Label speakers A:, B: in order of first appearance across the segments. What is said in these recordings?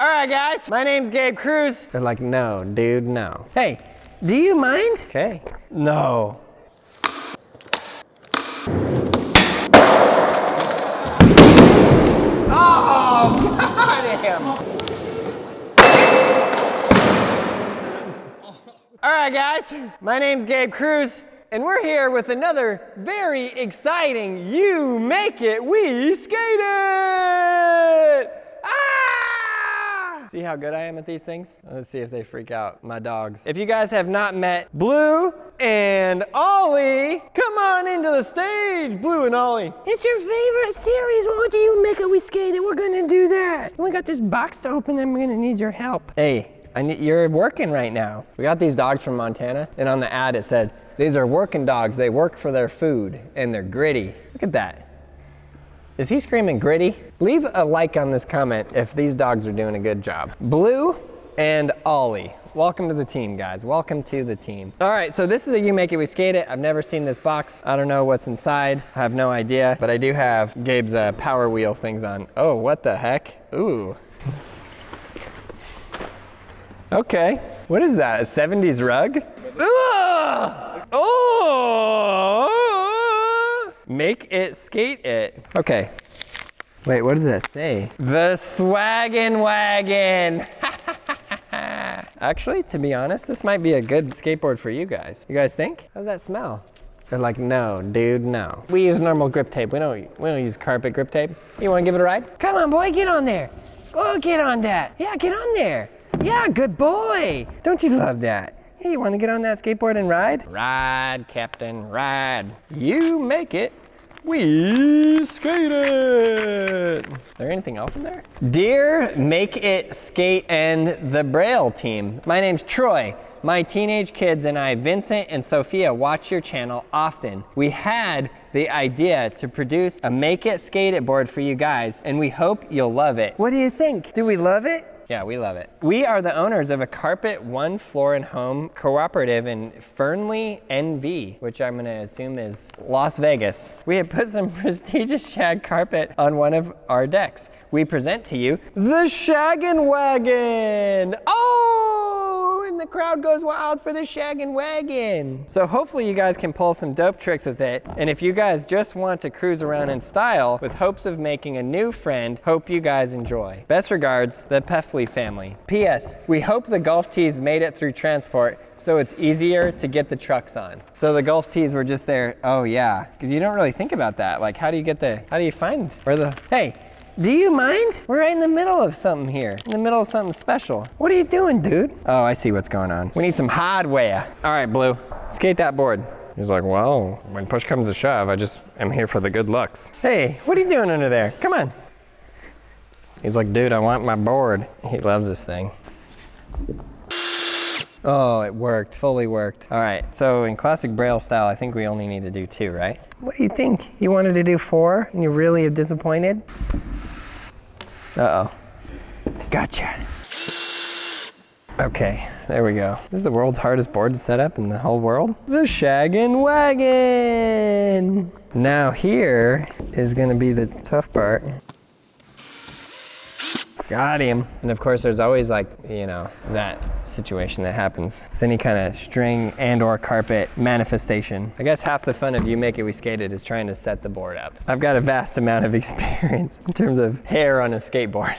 A: All right, guys, my name's Gabe Cruz. They're like, no, dude, no. Hey, do you mind? Okay. No. Oh, goddamn. All right, guys, my name's Gabe Cruz, and we're here with another very exciting You Make It, We Skate It! Ah! See how good I am at these things? Let's see if they freak out, my dogs. If you guys have not met Blue and Ollie, come on into the stage, Blue and Ollie. It's your favorite series, what do You Make It, We Skate It? We're gonna do that. We got this box to open and we're gonna need your help. Hey. You're working right now. We got these dogs from Montana, and on the ad it said, these are working dogs, they work for their food, and they're gritty. Look at that. Is he screaming gritty? Leave a like on this comment if these dogs are doing a good job. Blue and Ollie, welcome to the team, guys. Welcome to the team. All right, so this is a You Make It, We Skate It. I've never seen this box. I don't know what's inside. I have no idea, but I do have Gabe's power wheel things on. Oh, what the heck? Ooh. Okay, what is that, a 70s rug? Ugh! Oh! Make it, skate it. Okay, wait, what does that say? The Swaggin Wagon. Actually, to be honest, this might be a good skateboard for you guys. You guys think? How does that smell? They're like, no, dude, no. We use normal grip tape. We don't use carpet grip tape. You wanna give it a ride? Come on, boy, get on there. Oh, get on that. Yeah, get on there. Yeah, good boy. Don't you love that? Hey, you want to get on that skateboard and ride? Ride, Captain, ride. You make it, we skate it. Is there anything else in there? Dear Make It, Skate, and the Braille team. My name's Troy. My teenage kids and I, Vincent and Sophia, watch your channel often. We had the idea to produce a Make It, Skate It board for you guys, and we hope you'll love it. What do you think? Do we love it? Yeah, we love it. We are the owners of a carpet one floor and home cooperative in Fernley, NV, which I'm gonna assume is Las Vegas. We have put some prestigious shag carpet on one of our decks. We present to you the Swaggin Wagon. Oh, and the crowd goes wild for the Swaggin Wagon. So hopefully you guys can pull some dope tricks with it. And if you guys just want to cruise around in style with hopes of making a new friend, hope you guys enjoy. Best regards, the Peffley family. P.S. We hope the golf tees made it through transport so it's easier to get the trucks on. So the golf tees were just there, oh yeah, because you don't really think about that. Like how do you find where the, hey, do you mind? We're right in the middle of something here, in the middle of something special. What are you doing, dude? Oh, I see what's going on. We need some hardware. All right, Blue, skate that board. He's like, well, when push comes to shove, I just am here for the good looks. Hey, what are you doing under there? Come on. He's like, dude, I want my board. He loves this thing. Oh, it worked, fully worked. All right, so in classic Braille style, I think we only need to do 2, right? What do you think? You wanted to do 4 and you really are disappointed? Uh-oh, gotcha. Okay, there we go. This is the world's hardest board to set up in the whole world. The Swaggin Wagon. Now here is gonna be the tough part. Got him. And of course there's always like, you know, that situation that happens with any kind of string and or carpet manifestation. I guess half the fun of You Make It, We Skate It is trying to set the board up. I've got a vast amount of experience in terms of hair on a skateboard.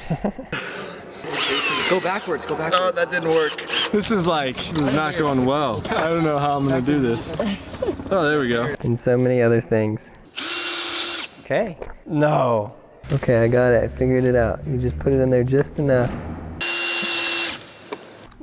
B: Go backwards, go backwards.
C: Oh, that didn't work.
D: This is not going well. I don't know how I'm gonna do this. Oh, there we go.
A: And so many other things. Okay. No. Okay, I got it. I figured it out. You just put it in there just enough.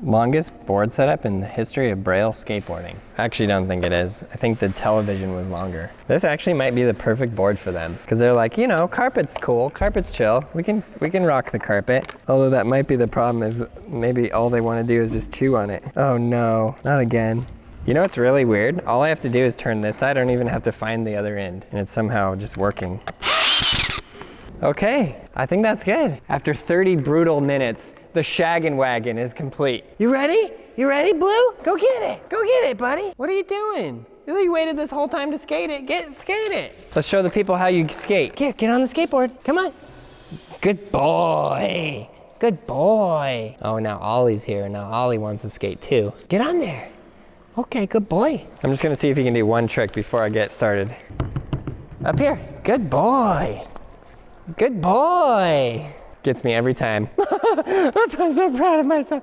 A: Longest board setup in the history of Braille skateboarding. I actually don't think it is. I think the television was longer. This actually might be the perfect board for them because they're like, you know, carpet's cool, carpet's chill. We can rock the carpet. Although that might be the problem is maybe all they want to do is just chew on it. Oh no, not again. You know what's really weird? All I have to do is turn this side. I don't even have to find the other end and it's somehow just working. Okay, I think that's good. After 30 brutal minutes, the Swaggin Wagon is complete. You ready? You ready, Blue? Go get it. Go get it, buddy. What are you doing? You waited this whole time to skate it. Skate it. Let's show the people how you skate. Get on the skateboard. Come on. Good boy. Good boy. Oh, now Ollie's here. Now Ollie wants to skate too. Get on there. Okay, good boy. I'm just gonna see if he can do one trick before I get started. Up here. Good boy. Good boy. Gets me every time. I'm so proud of myself.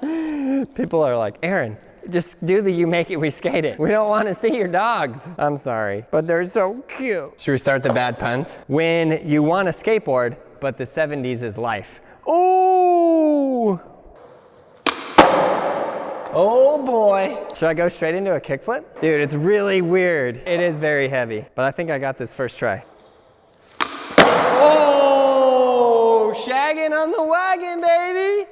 A: People are like, Aaron, just do the you make it, we skate it. We don't want to see your dogs. I'm sorry, but they're so cute. Should we start the bad puns? When you want a skateboard, but the 70s is life. Ooh! Oh boy. Should I go straight into a kickflip? Dude, it's really weird. It is very heavy, but I think I got this first try. Oh! Shagging on the wagon, baby!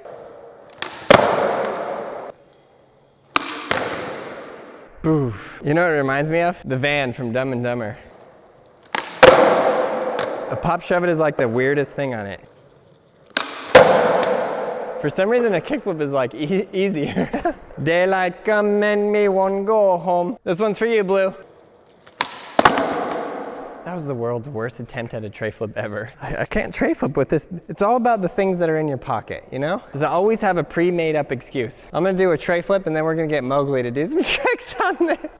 A: Boof. You know what it reminds me of? The van from Dumb and Dumber. A pop shove it is like the weirdest thing on it. For some reason, a kickflip is like easier. Daylight come and me won't go home. This one's for you, Blue. That was the world's worst attempt at a tray flip ever. I can't tray flip with this. It's all about the things that are in your pocket, you know? Because I always have a pre-made up excuse. I'm gonna do a tray flip and then we're gonna get Mowgli to do some tricks on this.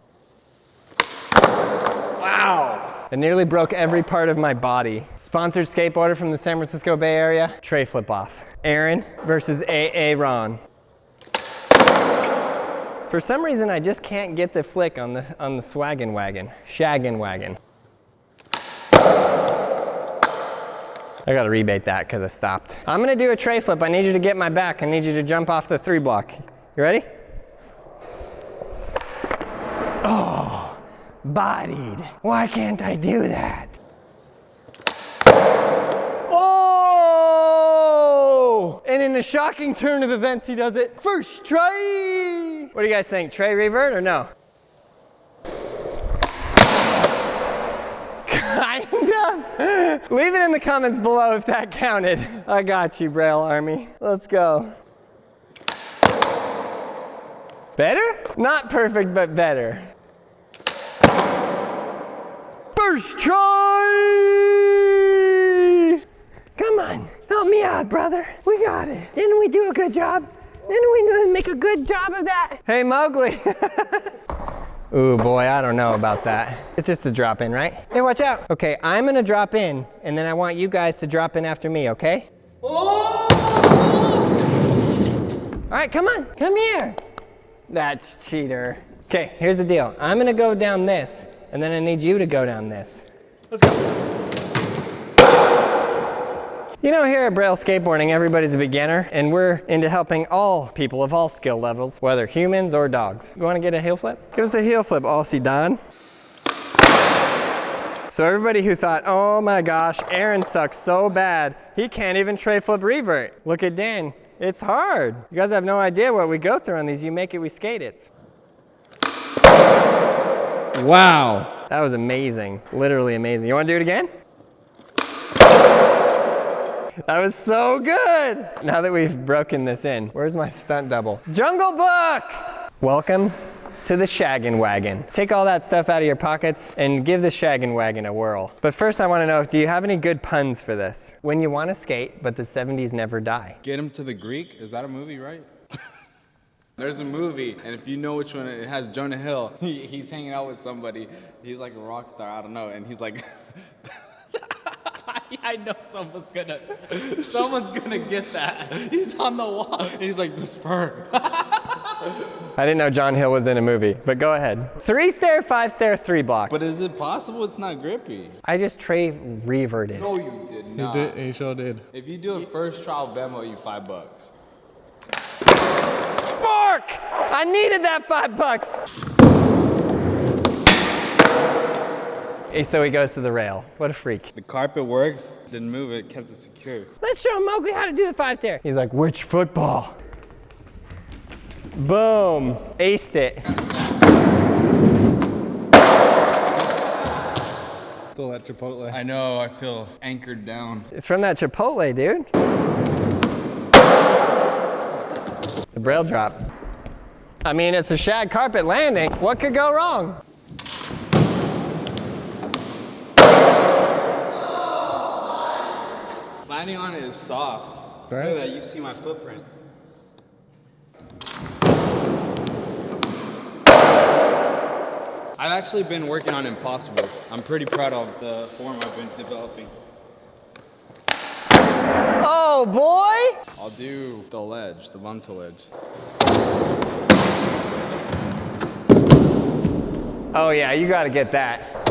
A: Wow. I nearly broke every part of my body. Sponsored skateboarder from the San Francisco Bay Area, tray flip off. Aaron versus Aaron. For some reason, I just can't get the flick on the Swaggin Wagon. Shaggin Wagon. I gotta rebate that because I stopped. I'm gonna do a tray flip. I need you to get my back. I need you to jump off the 3 block. You ready? Oh, bodied. Why can't I do that? Oh! And in a shocking turn of events, he does it first try. What do you guys think? Tray revert or no? Kind of. Leave it in the comments below if that counted. I got you, Braille Army. Let's go. Better? Not perfect, but better. First try! Come on, help me out, brother. We got it. Didn't we do a good job? Didn't we make a good job of that? Hey, Mowgli. Ooh, boy, I don't know about that. It's just a drop in, right? Hey, watch out. Okay, I'm gonna drop in, and then I want you guys to drop in after me, okay? Oh! All right, come on, come here. That's cheater. Okay, here's the deal. I'm gonna go down this, and then I need you to go down this. Let's go. You know, here at Braille Skateboarding, everybody's a beginner, and we're into helping all people of all skill levels, whether humans or dogs. You wanna get a heel flip? Give us a heel flip, Aussie Don. So everybody who thought, oh my gosh, Aaron sucks so bad, he can't even tray flip revert. Look at Dan, it's hard. You guys have no idea what we go through on these You Make It, We Skate It's. Wow. That was amazing, literally amazing. You wanna do it again? That was so good! Now that we've broken this in, where's my stunt double? Jungle Book! Welcome to the Shaggin Wagon. Take all that stuff out of your pockets and give the Shaggin Wagon a whirl. But first I wanna know, do you have any good puns for this? When you wanna skate, but the 70s never die.
C: Get Him to the Greek? Is that a movie, right? There's a movie, and if you know which one, it has Jonah Hill. He's hanging out with somebody. He's like a rock star, I don't know, and he's like... I know someone's gonna get that. He's on the wall, and he's like, the spur.
A: I didn't know John Hill was in a movie, but go ahead. 3-stair, 5-stair, 3 block.
C: But is it possible it's not grippy?
A: I just tray reverted.
C: No, you did not.
D: He sure did.
C: If you do a first trial Venmo, you $5.
A: Fork! I needed that $5. So he goes to the rail. What a freak.
C: The carpet works, didn't move it, kept it secure.
A: Let's show Mowgli how to do the 5-stair. He's like, which football? Boom, aced it.
D: Still that Chipotle.
C: I know, I feel anchored down.
A: It's from that Chipotle, dude. The Braille drop. I mean, it's a shag carpet landing. What could go wrong?
C: Landing on it is soft. Look at that, you see my footprints. I've actually been working on impossibles. I'm pretty proud of the form I've been developing.
A: Oh boy!
C: I'll do the ledge, the bump to ledge.
A: Oh yeah, you gotta get that.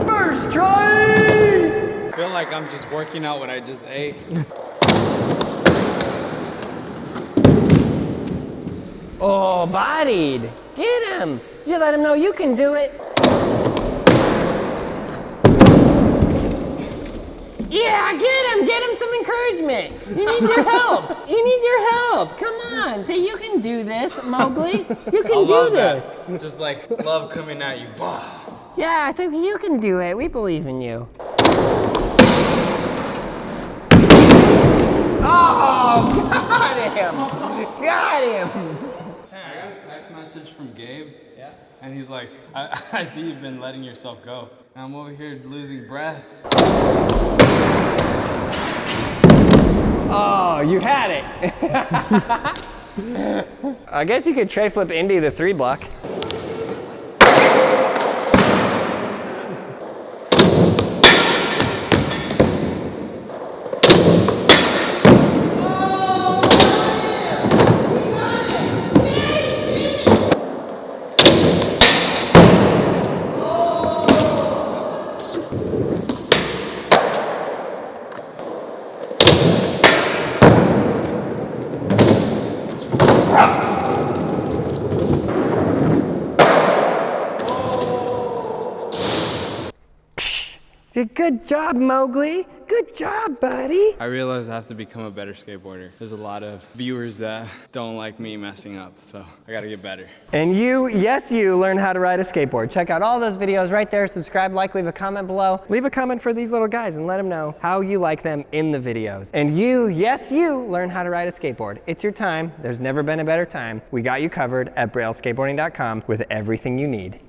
A: First try!
C: I feel like I'm just working out what I just ate.
A: Oh, bodied. Get him. You let him know you can do it. Yeah, get him some encouragement. You need your help. You need your help. Come on, say you can do this, Mowgli. You can do this.
C: That. Just like love coming at you. Bah.
A: Yeah, so you can do it. We believe in you. Oh, got him. Got him.
C: I got a text message from Gabe. Yeah. And he's like, I see you've been letting yourself go. And I'm over here losing breath.
A: Oh, you had it. I guess you could tray flip Indy the 3-block. Good job, Mowgli. Good job, buddy.
C: I realize I have to become a better skateboarder. There's a lot of viewers that don't like me messing up, so I gotta get better.
A: And you, yes, you learn how to ride a skateboard. Check out all those videos right there. Subscribe, like, leave a comment below. Leave a comment for these little guys and let them know how you like them in the videos. And you, yes, you learn how to ride a skateboard. It's your time. There's never been a better time. We got you covered at brailleskateboarding.com with everything you need.